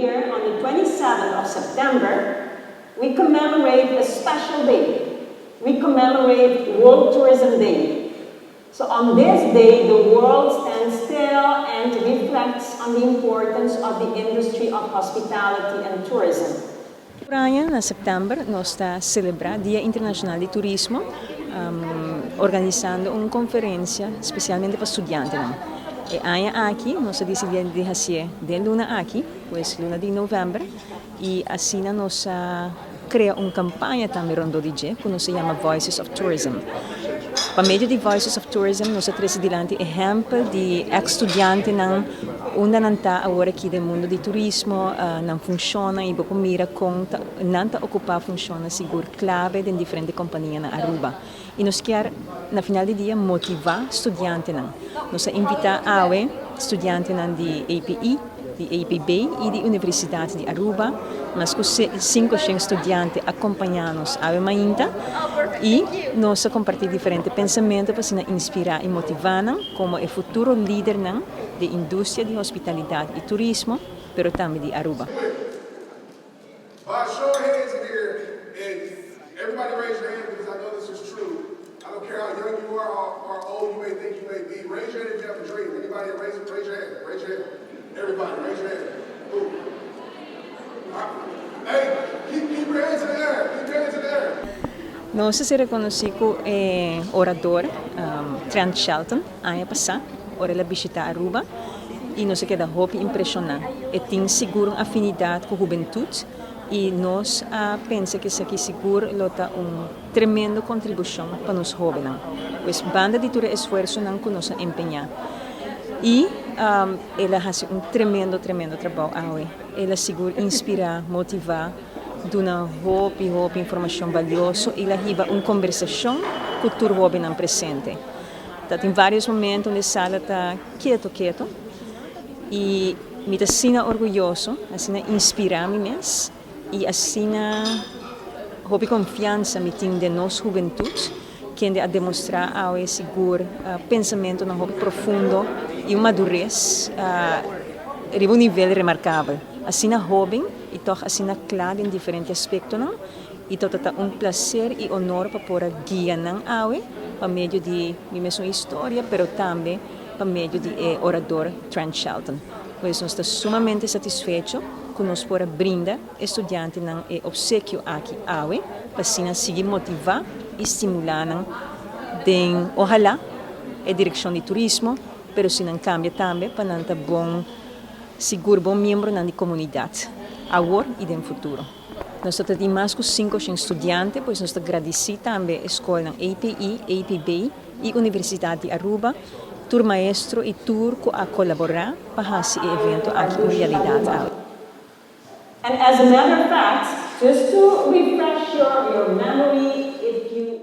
year, on the 27th of September, we commemorate a special day. We commemorate World Tourism Day. So on this day, the world stands still and reflects on the importance of the industry of hospitality and tourism. Ryan, na September, nós está a celebrar Dia Internacional de Turismo, organizando uma conferência especialmente para estudantes. E aia aqui, nós decidimos de fazer de luna aqui, pois luna de novembro, e assim nós criamos uma campanha também rondo de dia, que se chama Voices of Tourism. Para meio de Voices of Tourism, nós trazemos dilante exemplo de ex-estudantes onde não está agora aqui no mundo do turismo, não funciona e você mira como não está ocupado funciona seguro clave de diferentes companhias na Aruba. E nós queremos, no final do dia, motivar estudantes. Nós invitamos a estudantes de API, de APB e de Universidade de Aruba, mas com 5 estudantes acompanhando-nos a mainta e nós compartilhamos diferentes pensamentos para inspirar e motivar como o futuro líder da indústria de hospitalidade e turismo, mas também de Aruba. Show of hands in here, and everybody raise your hand because I know this is true. I don't care how young you are or old you may think you may be. Raise your hand if you have a dream. Anybody raise your hand? Raise your hand. Everybody, raise your hand. Ooh. Hey, keep your hands in the air. Keep your hands in the air. Nós se reconhecemos orador Trent Shelton, ano passado, ora ele visitar Aruba e nós queda hope impressionante. E tem seguro uma afinidade com a juventude e nós pensa que isso aqui seguro lota tremenda contribuição para os jovens. Pois banda de todo esforço não que nós empenhar. E ela faz tremendo trabalho. Ela segura inspirar, motivar, dona hope informação valiosa e ela riba uma conversação com o jovem presente. Tem vários momentos onde a sala está quieto e me sinto orgulhoso, assim inspirar-me mesmo e assim hope confiança me tem de nossa juventude que a demonstrar ao seguro pensamento não profundo e uma madurez a um nível remarcável. Assim jovem e toch assim claro em diferentes aspectos não e todo prazer e honor para poder guiar não para meio de minha história, mas também para meio de orador Trent Shelton. Pois nós estamos sumamente satisfeitos que nós podemos brindar estudantes não obsequio aqui para assim seguir motivar e estimular ojalá a direção de turismo, mas se não cambia também para não estar bom seguro bom membro da comunidade agora e no futuro. Nós temos mais de 5 estudantes, pois nós agradecemos também a escola API, APB e Universidade de Aruba, tur maestro e tur a colaborar para fazer o evento aqui em realidade. And as a matter of fact, just to refresh your memory, if you